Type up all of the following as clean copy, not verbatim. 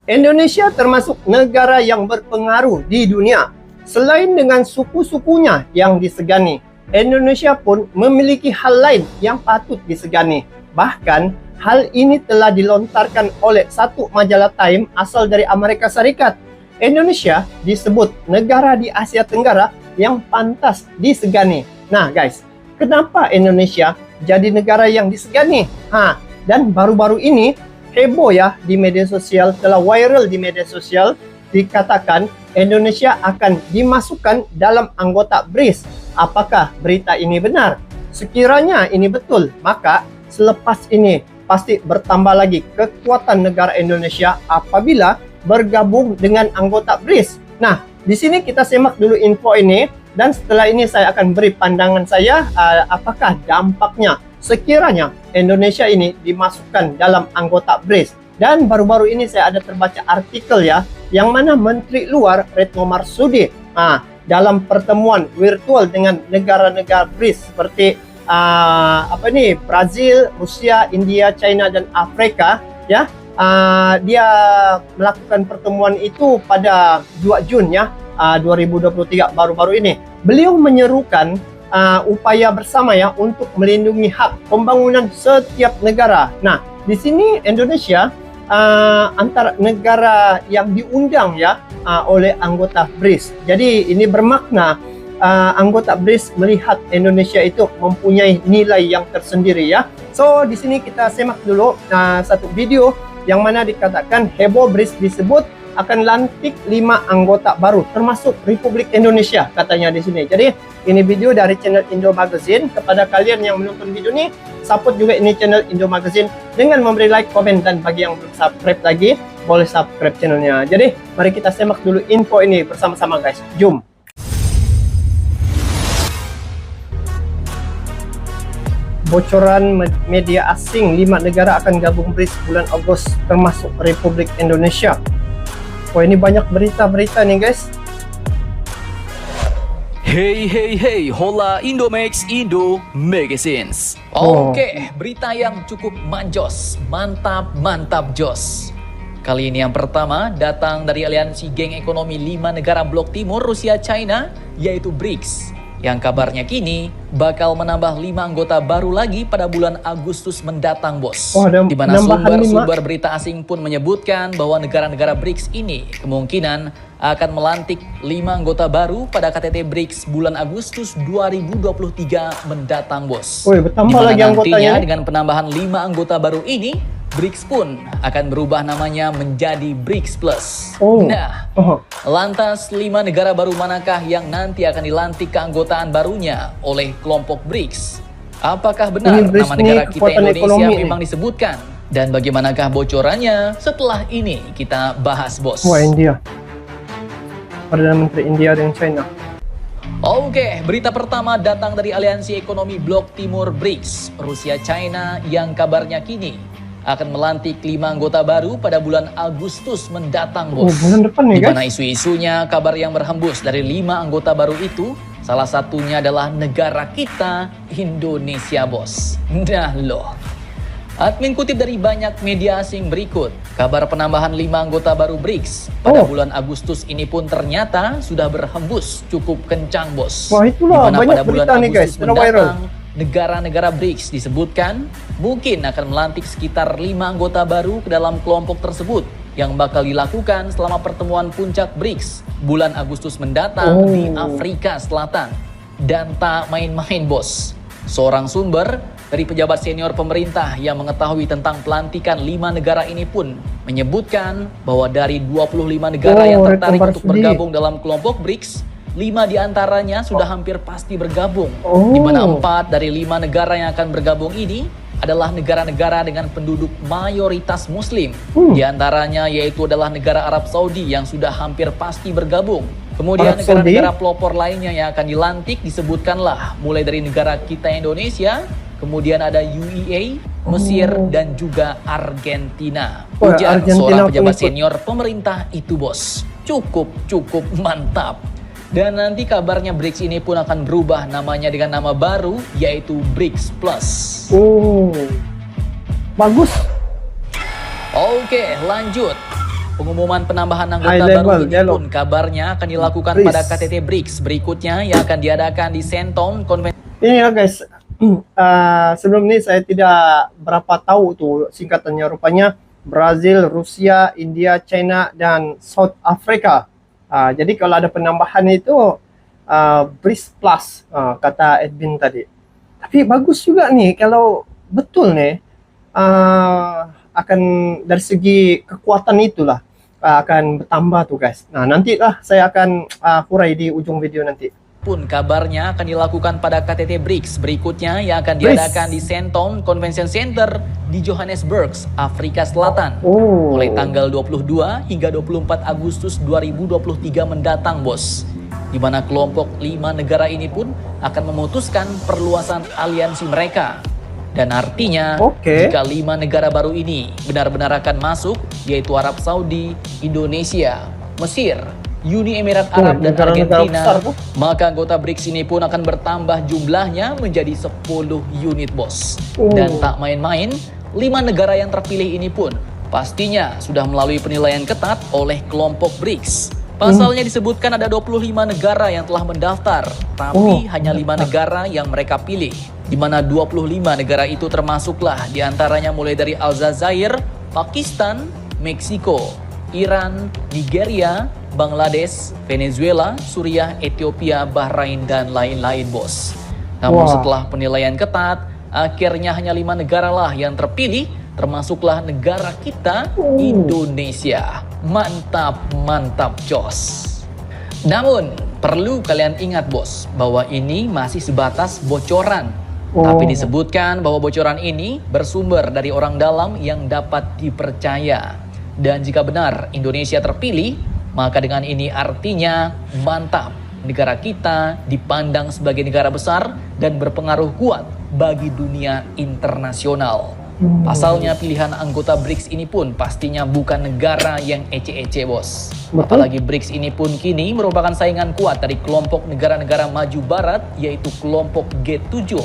Indonesia termasuk negara yang berpengaruh di dunia. Selain dengan suku-sukunya yang disegani, Indonesia pun memiliki hal lain yang patut disegani. Bahkan, hal ini telah dilontarkan oleh satu majalah Time asal dari Amerika Serikat. Indonesia disebut negara di Asia Tenggara yang pantas disegani. Nah guys, kenapa Indonesia jadi negara yang disegani? Dan baru-baru ini heboh ya di media sosial, telah viral di media sosial, dikatakan Indonesia akan dimasukkan dalam anggota BRICS. Apakah berita ini benar? Sekiranya ini betul, maka selepas ini pasti bertambah lagi kekuatan negara Indonesia apabila bergabung dengan anggota BRICS. Nah, di sini kita simak dulu info ini, dan setelah ini saya akan beri pandangan saya apakah dampaknya sekiranya Indonesia ini dimasukkan dalam anggota BRICS. Dan baru-baru ini saya ada terbaca artikel ya, yang mana Menteri Luar Retno Marsudi dalam pertemuan virtual dengan negara-negara BRICS seperti Brazil, Rusia, India, China dan Afrika ya. Dia melakukan pertemuan itu pada 2 Jun ya, 2023 baru-baru ini. Beliau menyerukan upaya bersama ya untuk melindungi hak pembangunan setiap negara. Nah, di sini Indonesia antara negara yang diundang ya oleh anggota BRICS. Jadi ini bermakna anggota BRICS melihat Indonesia itu mempunyai nilai yang tersendiri ya. So di sini kita simak dulu satu video yang mana dikatakan heboh BRICS disebut akan lantik 5 anggota baru termasuk Republik Indonesia katanya di sini. Jadi ini video dari channel Indo Magazine. Kepada kalian yang menonton video ini, support juga ini channel Indo Magazine dengan memberi like, komen, dan bagi yang belum subscribe lagi boleh subscribe channelnya. Jadi mari kita simak dulu info ini bersama-sama guys. Jom. Bocoran media asing, 5 negara akan gabung BRICS bulan Agustus termasuk Republik Indonesia. Wah, ini banyak berita-berita nih guys. Hey, hola Indomax Indo Magazines. Oke, berita yang cukup manjos, mantap jos. Kali ini yang pertama datang dari aliansi geng ekonomi 5 negara blok timur Rusia China, yaitu BRICS. Yang kabarnya kini bakal menambah 5 anggota baru lagi pada bulan Agustus mendatang, bos. Di mana sumber berita asing pun menyebutkan bahwa negara-negara BRICS ini kemungkinan akan melantik 5 anggota baru pada KTT BRICS bulan Agustus 2023 mendatang, bos. Bertambah lagi anggotanya. Dengan penambahan 5 anggota baru ini, BRICS pun akan berubah namanya menjadi BRICS Plus. Lantas 5 negara baru manakah yang nanti akan dilantik keanggotaan barunya oleh kelompok BRICS? Apakah benar nama negara kita Indonesia memang disebutkan? Dan bagaimanakah bocorannya? Setelah ini kita bahas, bos. India. Perdana Menteri India dengan China. Oke, berita pertama datang dari aliansi ekonomi blok timur BRICS, Rusia China, yang kabarnya kini akan melantik 5 anggota baru pada bulan Agustus mendatang, bos. Bulan depan nih, di mana isu-isunya kabar yang berhembus dari 5 anggota baru itu, salah satunya adalah negara kita, Indonesia, bos. Admin kutip dari banyak media asing berikut, kabar penambahan 5 anggota baru BRICS pada bulan Agustus ini pun ternyata sudah berhembus cukup kencang, bos. Wah, itulah banyak pada bulan berita nih guys, mendatang, negara-negara BRICS disebutkan mungkin akan melantik sekitar 5 anggota baru ke dalam kelompok tersebut yang bakal dilakukan selama pertemuan puncak BRICS bulan Agustus mendatang di Afrika Selatan. Dan tak main-main, bos. Seorang sumber dari pejabat senior pemerintah yang mengetahui tentang pelantikan 5 negara ini pun menyebutkan bahwa dari 25 negara yang tertarik untuk bergabung dalam kelompok BRICS, 5 diantaranya sudah hampir pasti bergabung, di mana 4 dari 5 negara yang akan bergabung ini adalah negara-negara dengan penduduk mayoritas Muslim. Di antaranya yaitu adalah negara Arab Saudi yang sudah hampir pasti bergabung. Kemudian negara-negara pelopor lainnya yang akan dilantik disebutkanlah mulai dari negara kita Indonesia, kemudian ada UEA, Mesir, dan juga Argentina. Ujar seorang pejabat senior pemerintah itu, bos. Cukup mantap. Dan nanti kabarnya BRICS ini pun akan berubah namanya dengan nama baru, yaitu BRICS Plus. Bagus. Oke, lanjut. Pengumuman penambahan High anggota baru level ini dialog. pun kabarnya akan dilakukan BRICS. pada KTT BRICS berikutnya yang akan diadakan di Senton Convention Ini ya guys, sebelum ini saya tidak berapa tahu tuh singkatannya, rupanya Brazil, Rusia, India, China, dan South Africa. Jadi kalau ada penambahan itu BRICS Plus, kata Edwin tadi. Tapi bagus juga nih kalau betul nih, akan dari segi kekuatan itulah akan bertambah tuh guys. Nah nantilah saya akan hurai di ujung video nanti. pun kabarnya akan dilakukan pada KTT BRICS berikutnya yang akan BRICS. diadakan di Senton Convention Center di Johannesburg, Afrika Selatan. Oh. Mulai tanggal 22 hingga 24 Agustus 2023 mendatang, bos. Di mana kelompok 5 negara ini pun akan memutuskan perluasan aliansi mereka. Dan artinya, Oke. jika 5 negara baru ini benar-benar akan masuk, yaitu Arab Saudi, Indonesia, Mesir, Uni Emirat Arab, dan negara-negara Argentina, besar, Bu. maka anggota BRICS ini pun akan bertambah jumlahnya menjadi 10 unit, bos. Oh. Dan tak main-main, 5 negara yang terpilih ini pun pastinya sudah melalui penilaian ketat oleh kelompok BRICS. Pasalnya disebutkan ada 25 negara yang telah mendaftar, tapi hanya 5 negara yang mereka pilih. Di mana 25 negara itu termasuklah diantaranya mulai dari Aljazair, Pakistan, Meksiko, Iran, Nigeria, Bangladesh, Venezuela, Suriah, Ethiopia, Bahrain, dan lain-lain, bos. Namun Wah. setelah penilaian ketat, akhirnya hanya 5 negara lah yang terpilih, termasuklah negara kita, Indonesia. Mantap, mantap, jos. Namun, perlu kalian ingat, bos, bahwa ini masih sebatas bocoran. Tapi disebutkan bahwa bocoran ini bersumber dari orang dalam yang dapat dipercaya. Dan jika benar Indonesia terpilih, maka dengan ini artinya mantap. Negara kita dipandang sebagai negara besar dan berpengaruh kuat bagi dunia internasional. Pasalnya pilihan anggota BRICS ini pun pastinya bukan negara yang ece-ece, bos. Betul. Apalagi BRICS ini pun kini merupakan saingan kuat dari kelompok negara-negara maju barat, yaitu kelompok G7.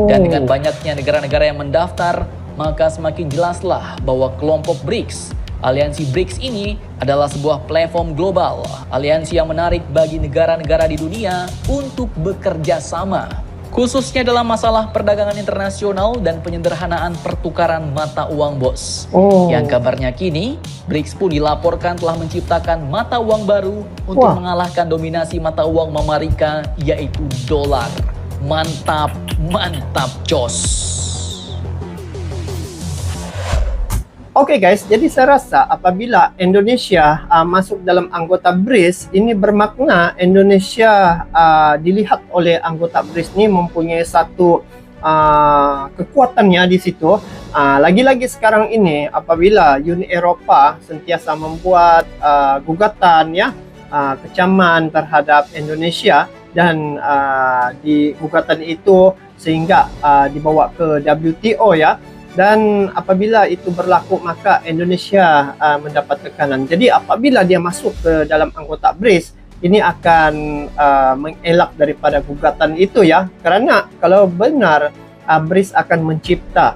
Dan dengan banyaknya negara-negara yang mendaftar, maka semakin jelaslah bahwa kelompok BRICS, aliansi BRICS ini adalah sebuah platform global, aliansi yang menarik bagi negara-negara di dunia untuk bekerja sama. Khususnya dalam masalah perdagangan internasional dan penyederhanaan pertukaran mata uang, bos. Yang kabarnya kini, BRICS pun dilaporkan telah menciptakan mata uang baru untuk mengalahkan dominasi mata uang Amerika, yaitu dolar. Mantap, mantap, jos. Oke guys, jadi saya rasa apabila Indonesia masuk dalam anggota BRICS, ini bermakna Indonesia dilihat oleh anggota BRICS ini mempunyai satu kekuatannya di situ. Lagi-lagi sekarang ini apabila Uni Eropa sentiasa membuat gugatan ya, kecaman terhadap Indonesia, dan di gugatan itu sehingga dibawa ke WTO ya. Dan apabila itu berlaku, maka Indonesia mendapat tekanan. Jadi apabila dia masuk ke dalam anggota BRICS, ini akan mengelak daripada gugatan itu ya. Karena kalau benar BRICS akan mencipta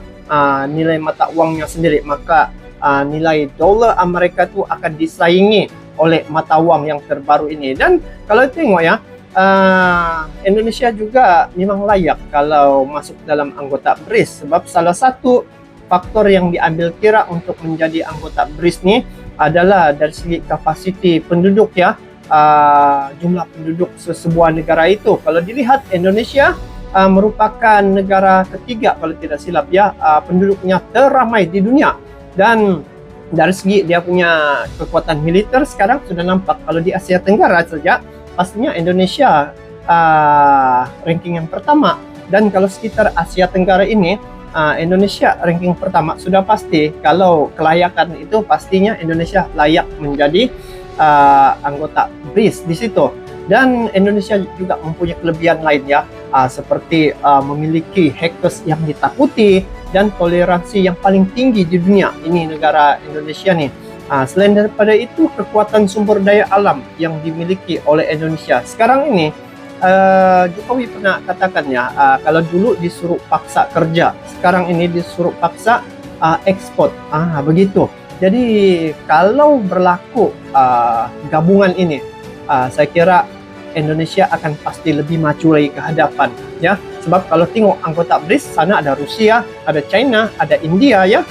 nilai mata uangnya sendiri, maka nilai dolar Amerika itu akan disaingi oleh mata uang yang terbaru ini. Dan kalau tengok ya, Indonesia juga memang layak kalau masuk dalam anggota BRICS, sebab salah satu faktor yang diambil kira untuk menjadi anggota BRICS ini adalah dari segi kapasiti penduduk ya, jumlah penduduk sebuah negara itu. Kalau dilihat Indonesia merupakan negara ketiga kalau tidak silap ya, penduduknya teramai di dunia, dan dari segi dia punya kekuatan militer sekarang sudah nampak. Kalau di Asia Tenggara saja pastinya Indonesia ranking yang pertama, dan kalau sekitar Asia Tenggara ini Indonesia ranking pertama sudah pasti. Kalau kelayakan itu pastinya Indonesia layak menjadi anggota BRICS di situ. Dan Indonesia juga mempunyai kelebihan lain ya, seperti memiliki hackers yang ditakuti dan toleransi yang paling tinggi di dunia. Ini negara Indonesia nih. Selain daripada itu, kekuatan sumber daya alam yang dimiliki oleh Indonesia sekarang ini, Jokowi pernah katakan ya, kalau dulu disuruh paksa kerja, sekarang ini disuruh paksa ekspor, begitu. Jadi kalau berlaku gabungan ini, saya kira Indonesia akan pasti lebih maju lagi ke hadapan, ya. Sebab kalau tengok anggota BRICS, sana ada Rusia, ada China, ada India, ya.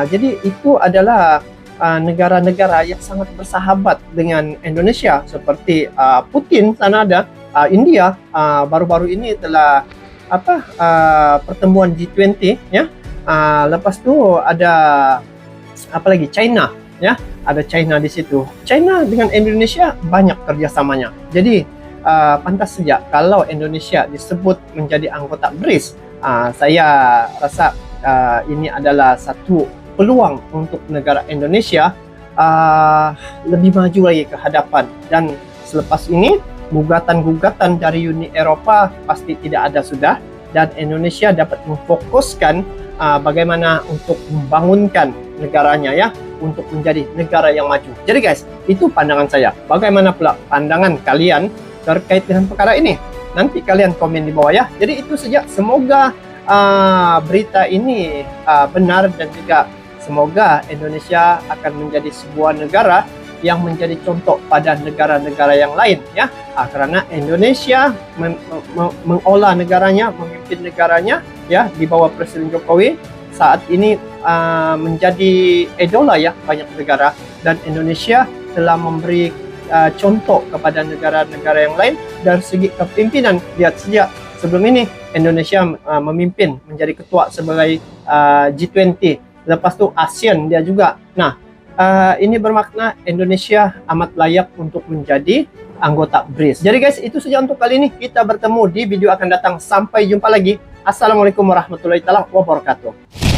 Jadi itu adalah negara-negara yang sangat bersahabat dengan Indonesia, seperti Putin sana ada, India baru-baru ini telah pertemuan G20, ya. Lepas tu ada apa lagi, China, ya, ada China di situ. China dengan Indonesia banyak kerjasamanya. Jadi pantas saja kalau Indonesia disebut menjadi anggota BRICS. Saya rasa ini adalah satu peluang untuk negara Indonesia lebih maju lagi ke hadapan. Dan selepas ini gugatan-gugatan dari Uni Eropa pasti tidak ada sudah, dan Indonesia dapat memfokuskan bagaimana untuk membangunkan negaranya, ya, untuk menjadi negara yang maju. Jadi guys, itu pandangan saya. Bagaimana pula pandangan kalian terkait dengan perkara ini? Nanti kalian komen di bawah, ya. Jadi itu saja. Semoga berita ini benar, dan juga semoga Indonesia akan menjadi sebuah negara yang menjadi contoh pada negara-negara yang lain, ya. Karena Indonesia mengolah negaranya, memimpin negaranya, ya, di bawah Presiden Jokowi saat ini menjadi idola, ya, banyak negara, dan Indonesia telah memberi contoh kepada negara-negara yang lain dari segi kepemimpinan. Lihat sejak sebelum ini Indonesia memimpin menjadi ketua sebagai G20, lepas tu ASEAN dia juga. Nah, ini bermakna Indonesia amat layak untuk menjadi anggota BRICS. Jadi guys, itu saja untuk kali ini. Kita bertemu di video akan datang. Sampai jumpa lagi. Assalamualaikum warahmatullahi wabarakatuh.